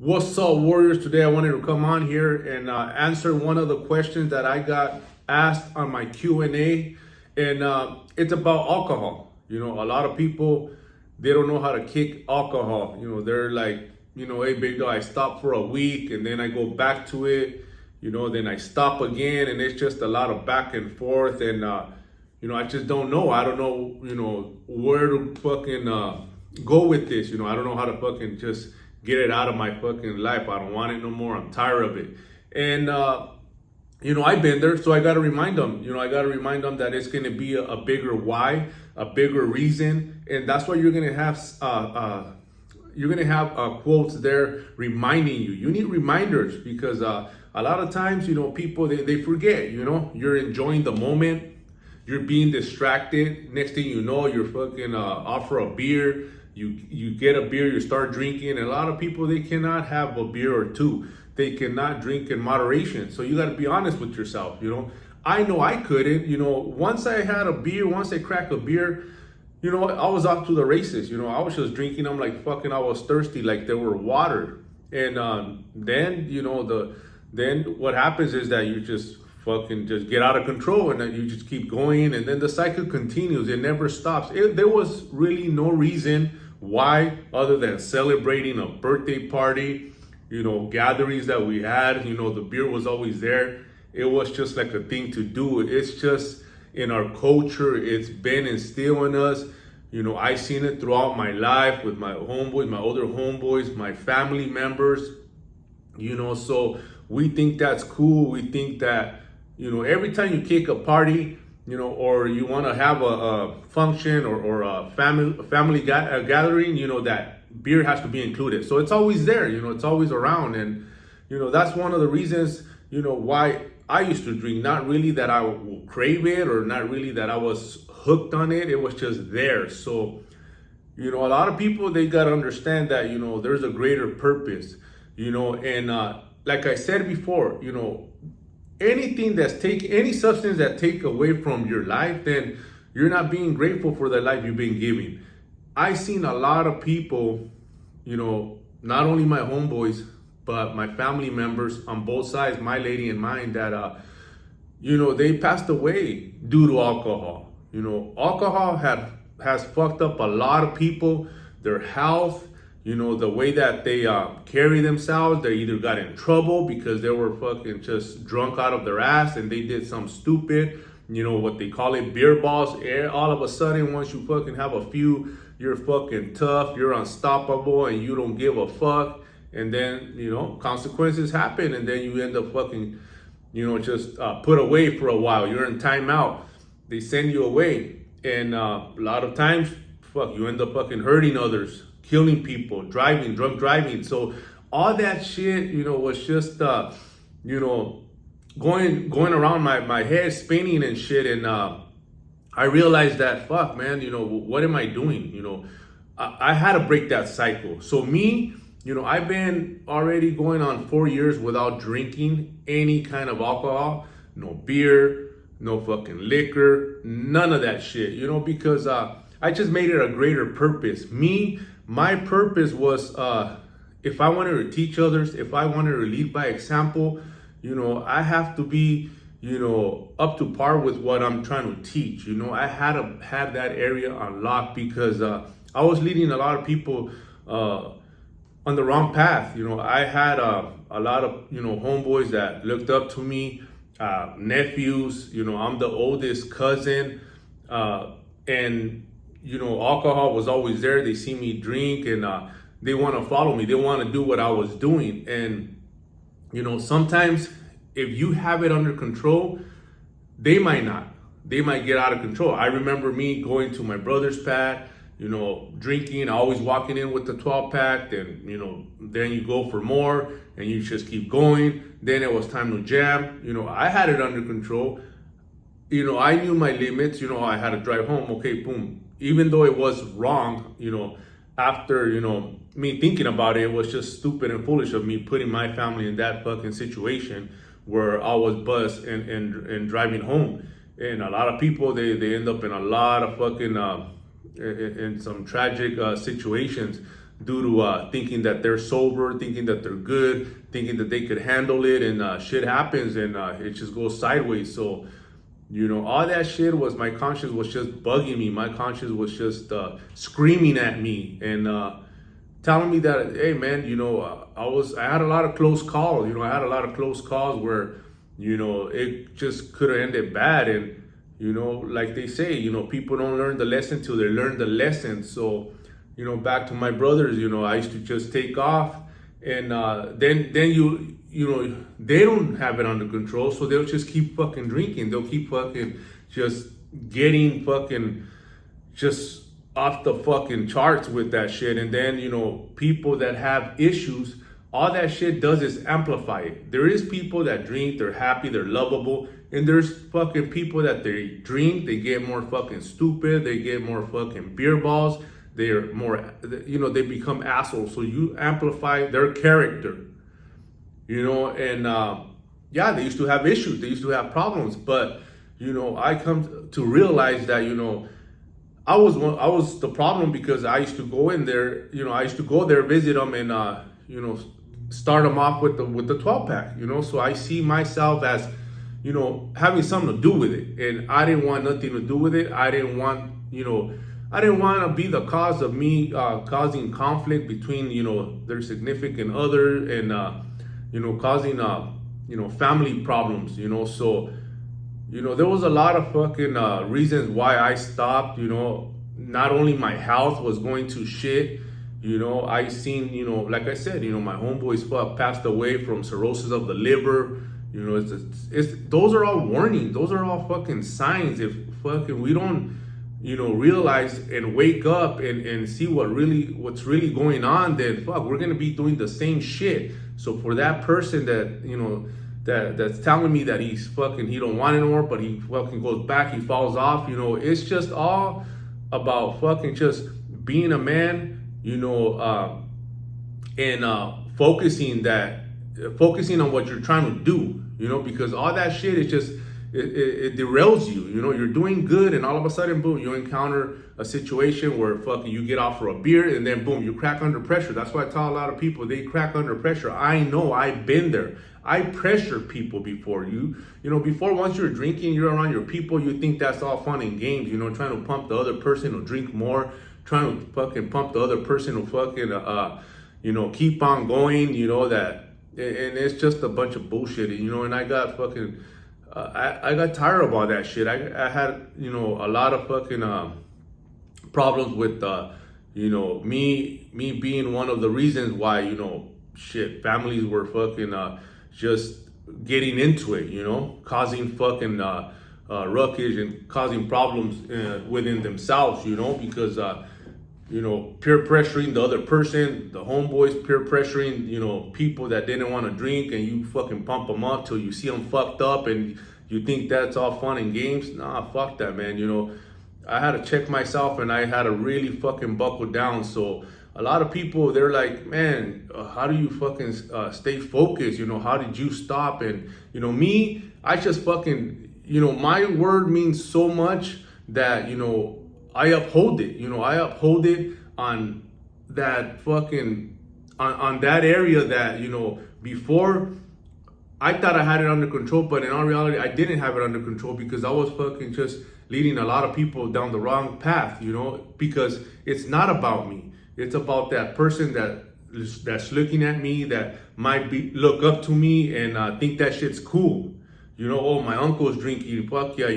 What's up, Warriors? Today I wanted to come on here and answer one of the questions that I got asked on my Q&A, and it's about alcohol. A lot of people, they don't know how to kick alcohol. They're like, hey, big dog, I stop for a week and then I go back to it. Then I stop again, and it's just a lot of back and forth, and I just don't know. I don't know, where to fucking go with this. I don't know how to fucking just get it out of my fucking life. I don't want it no more. I'm tired of it. And, I've been there, so I got to remind them, that it's going to be a bigger why, a bigger reason. And that's why you're going to have, quotes there reminding you. You need reminders because a lot of times, people, they forget, you're enjoying the moment. You're being distracted. Next thing you know, you're fucking offer a beer. You get a beer, you start drinking, and a lot of people, they cannot have a beer or two. They cannot drink in moderation. So you got to be honest with yourself. I know I couldn't. Once I had a beer, once I cracked a beer, I was off to the races. I was just drinking. I'm like fucking. I was thirsty, like there were water. And then then what happens is that you just fucking just get out of control, and then you just keep going, and then the cycle continues. It never stops. There was really no reason why other than celebrating a birthday party, gatherings that we had. The beer was always there. It was just like a thing to do. It's just in our culture. It's been instilled in us. I seen it throughout my life with my homeboys, my older homeboys, my family members. So we think that's cool. We think that every time you kick a party, or you want to have a function or a family gathering, that beer has to be included. So it's always there, it's always around. And, that's one of the reasons, why I used to drink. Not really that I will crave it, or not really that I was hooked on it. It was just there. So, a lot of people, they got to understand that, there's a greater purpose, and like I said before, any substance that take away from your life, then you're not being grateful for the life you've been giving. I seen a lot of people, not only my homeboys, but my family members on both sides, my lady and mine, that, they passed away due to alcohol. Alcohol has fucked up a lot of people, their health, the way that they carry themselves. They either got in trouble because they were fucking just drunk out of their ass and they did some stupid, what they call it, beer balls. All of a sudden, once you fucking have a few, you're fucking tough, you're unstoppable, and you don't give a fuck. And then, consequences happen, and then you end up fucking, just put away for a while. You're in timeout. They send you away. And a lot of times, you end up fucking hurting others, killing people, drunk driving. So all that shit, was just, going around my head, spinning and shit. And I realized that, fuck, man, what am I doing? I had to break that cycle. So me, I've been already going on 4 years without drinking any kind of alcohol, no beer, no fucking liquor, none of that shit, because I just made it a greater purpose. My purpose was, if I wanted to teach others, if I wanted to lead by example, I have to be, up to par with what I'm trying to teach. I had to have that area unlocked because I was leading a lot of people on the wrong path. I had a lot of, homeboys that looked up to me, nephews. I'm the oldest cousin, and alcohol was always there. They see me drink, and they want to follow me. They want to do what I was doing. And, sometimes if you have it under control, they might not. They might get out of control. I remember me going to my brother's pad, drinking, always walking in with the 12 pack. Then, then you go for more and you just keep going. Then it was time to jam. I had it under control. I knew my limits. I had to drive home. Okay, boom. Even though it was wrong, after, me thinking about it, it was just stupid and foolish of me putting my family in that fucking situation where I was buzzed and driving home. And a lot of people, they end up in a lot of fucking, in some tragic situations. due to thinking that they're sober, thinking that they're good, thinking that they could handle it, and shit happens, and it just goes sideways. So, all that shit was, my conscience was just bugging me. My conscience was just screaming at me and telling me that, hey man, I had a lot of close calls. I had a lot of close calls where, it just could have ended bad. And, like they say, people don't learn the lesson till they learn the lesson. So, back to my brothers, I used to just take off, and then they don't have it under control, so they'll just keep fucking drinking. They'll keep fucking just getting fucking just off the fucking charts with that shit. And then, people that have issues, all that shit does is amplify it. There is people that drink, they're happy, they're lovable, and there's fucking people that they drink, they get more fucking stupid, they get more fucking beer balls, they're more, they become assholes. So you amplify their character, and yeah, they used to have issues, they used to have problems, but I come to realize that I was the problem, because I used to go in there, I used to go there, visit them, and start them off with the 12 pack, so I see myself as having something to do with it, and I didn't want nothing to do with it. I didn't want to be the cause of me causing conflict between their significant other, and causing family problems, so there was a lot of fucking reasons why I stopped. Not only my health was going to shit, I seen, like I said, my homeboys passed away from cirrhosis of the liver. It's those are all warnings, those are all fucking signs. If fucking we don't realize and wake up and see what's really going on, then fuck, we're gonna be doing the same shit. So for that person that that's telling me that he don't want it anymore, but he fucking goes back, he falls off, it's just all about fucking just being a man, and focusing on what you're trying to do, because all that shit is just, it derails you. You're doing good, and all of a sudden, boom, you encounter a situation where fucking you get off for a beer, and then boom, you crack under pressure. That's why I tell a lot of people, they crack under pressure. I know, I've been there. I pressure people before. Before, once you're drinking, you're around your people, you think that's all fun and games, trying to pump the other person to drink more, trying to fucking pump the other person to fucking keep on going, that, and it's just a bunch of bullshit, and I got fucking I got tired of all that shit. I had a lot of fucking problems with me being one of the reasons why shit, families were fucking just getting into it, causing fucking ruckus and causing problems within themselves, because peer pressuring the other person, the homeboys peer pressuring, people that didn't want to drink, and you fucking pump them up till you see them fucked up, and you think that's all fun and games. Nah, fuck that, man. I had to check myself, and I had to really fucking buckle down. So a lot of people, they're like, man, how do you fucking stay focused? How did you stop? And me, I just fucking, my word means so much that I uphold it. I uphold it on that fucking on that area that before I thought I had it under control, but in all reality I didn't have it under control, because I was fucking just leading a lot of people down the wrong path, because it's not about me. It's about that person that's looking at me, that might look up to me and think that shit's cool. Oh, my uncle's drinking, fuck yeah,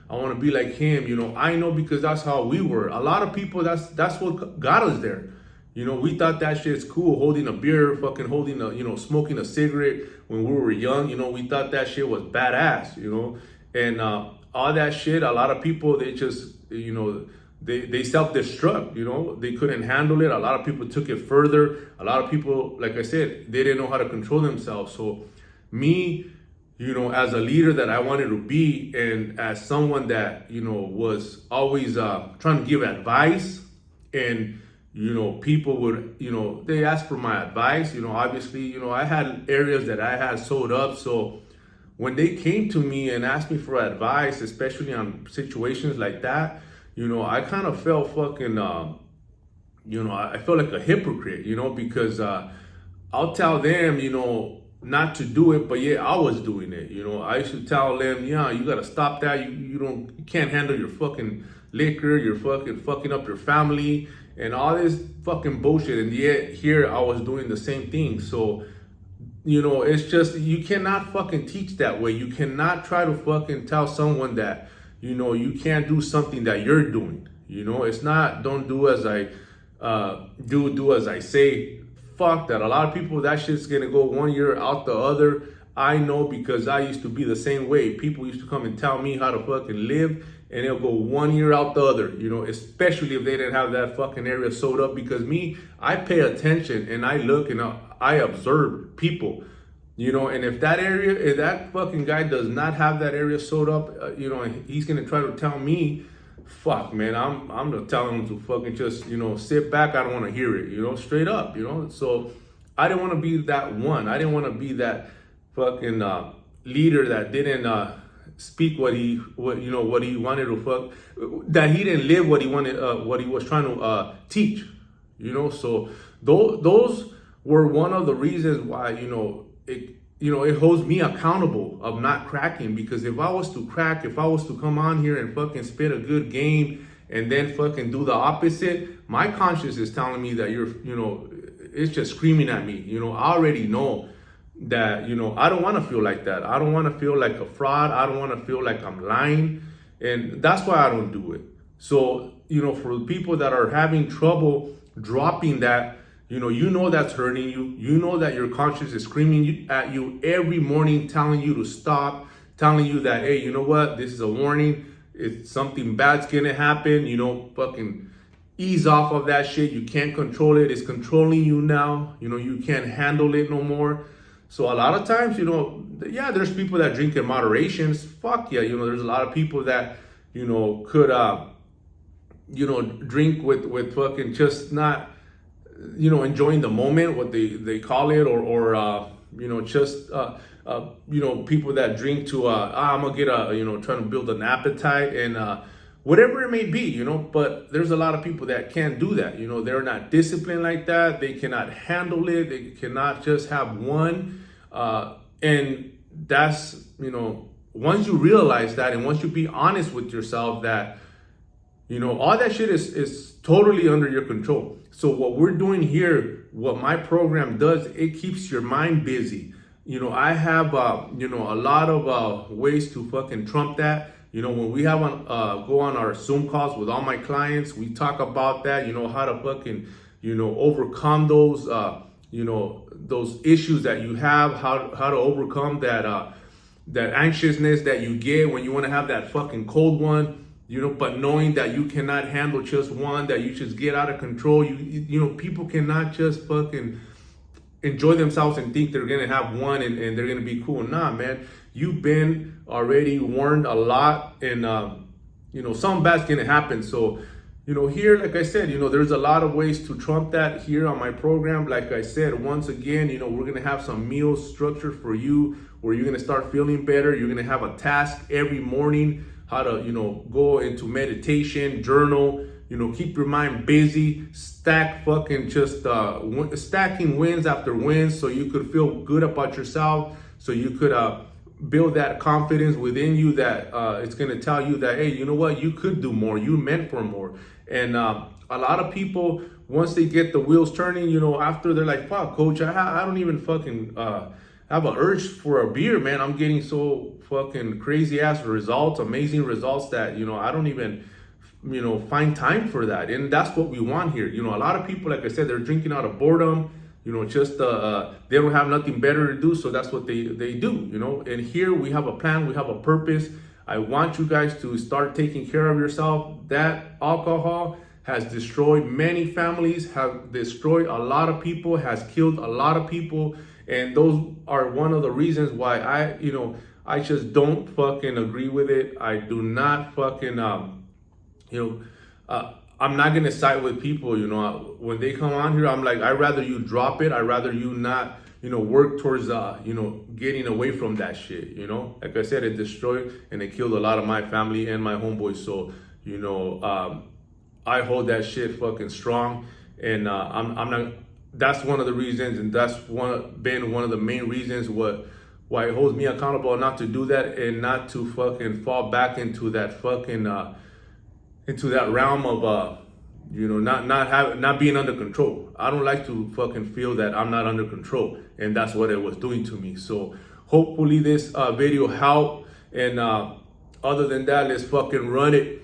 I want to be like him. I know, because that's how we were. A lot of people, that's what got us there. We thought that shit's cool, holding a beer, fucking holding a, smoking a cigarette when we were young. We thought that shit was badass, and all that shit, a lot of people, they just, they self-destruct, they couldn't handle it. A lot of people took it further. A lot of people, like I said, they didn't know how to control themselves. So me, as a leader that I wanted to be, and as someone that, was always trying to give advice, and, people would, they asked for my advice, obviously, I had areas that I had sewed up. So when they came to me and asked me for advice, especially on situations like that, I kind of felt fucking, I feel like a hypocrite, because I'll tell them, not to do it, but yeah, I was doing it. I used to tell them, yeah, you gotta stop that. You can't handle your fucking liquor. You're fucking up your family and all this fucking bullshit. And yet here I was doing the same thing. So, it's just, you cannot fucking teach that way. You cannot try to fucking tell someone that, you can't do something that you're doing. It's not, don't do as I do as I say. Fuck that. A lot of people, that shit's gonna go one year out the other. I know, because I used to be the same way. People used to come and tell me how to fucking live, and it'll go one year out the other, especially if they didn't have that fucking area sewed up. Because me, I pay attention and I look and I observe people, and if that fucking guy does not have that area sewed up, and he's gonna try to tell me, fuck, man, I'm gonna tell him to fucking just, sit back. I don't want to hear it, straight up, So I didn't want to be that one. I didn't want to be that fucking leader that didn't speak what he wanted to that he didn't live what he wanted, what he was trying to teach, So those were one of the reasons why, it holds me accountable of not cracking. Because if I was to crack, if I was to come on here and fucking spit a good game and then fucking do the opposite, my conscience is telling me that it's just screaming at me. I already know that, I don't want to feel like that. I don't want to feel like a fraud. I don't want to feel like I'm lying. And that's why I don't do it. So, for the people that are having trouble dropping that, that's hurting you. That your conscience is screaming at you every morning, telling you to stop, telling you that, hey, you know what? This is a warning. It's something bad's gonna happen. Fucking ease off of that shit. You can't control it. It's controlling you now. You can't handle it no more. So a lot of times, yeah, there's people that drink in moderation. Fuck yeah, there's a lot of people that, could, drink with fucking just not, enjoying the moment, what they call it, or just, people that drink to, I'm gonna get trying to build an appetite and, whatever it may be, but there's a lot of people that can't do that. They're not disciplined like that. They cannot handle it. They cannot just have one. And that's, once you realize that, and once you be honest with yourself that, all that shit is totally under your control. So what we're doing here, what my program does, it keeps your mind busy. I have, a lot of ways to fucking trump that. When we have go on our Zoom calls with all my clients, we talk about that, how to fucking, overcome those, those issues that you have, how to overcome that anxiousness that you get when you want to have that fucking cold one, but knowing that you cannot handle just one, that you just get out of control. People cannot just fucking enjoy themselves and think they're gonna have one and they're gonna be cool. Nah, man, you've been already warned a lot, and something bad's gonna happen. So here, like I said, there's a lot of ways to trump that here on my program. Like I said, once again, we're gonna have some meals structured for you where you're gonna start feeling better. You're gonna have a task every morning, how to go into meditation, journal, keep your mind busy, stack fucking just stacking wins after wins, so you could feel good about yourself, so you could build that confidence within you that it's going to tell you that, hey, you know what, you could do more, you meant for more. And a lot of people, once they get the wheels turning, after, they're like, fuck, coach, I don't even fucking have an urge for a beer, man. I'm getting so fucking crazy ass results, amazing results, that I don't even find time for that. And that's what we want here. A lot of people, like I said, they're drinking out of boredom, just they don't have nothing better to do, so that's what they do. And here we have a plan, we have a purpose. I want you guys to start taking care of yourself. That alcohol has destroyed many families, have destroyed a lot of people, has killed a lot of people. And those are one of the reasons why I just don't fucking agree with it. I do not fucking, I'm not gonna side with people, when they come on here, I'm like, I'd rather you drop it. I'd rather you not, work towards, getting away from that shit, Like I said, it destroyed and it killed a lot of my family and my homeboys. So, I hold that shit fucking strong. And I'm not. That's one of the reasons, and that's been one of the main reasons why it holds me accountable not to do that, and not to fucking fall back into that fucking into that realm of not being under control. I don't like to fucking feel that I'm not under control, and that's what it was doing to me. So hopefully this video helped, and other than that, let's fucking run it.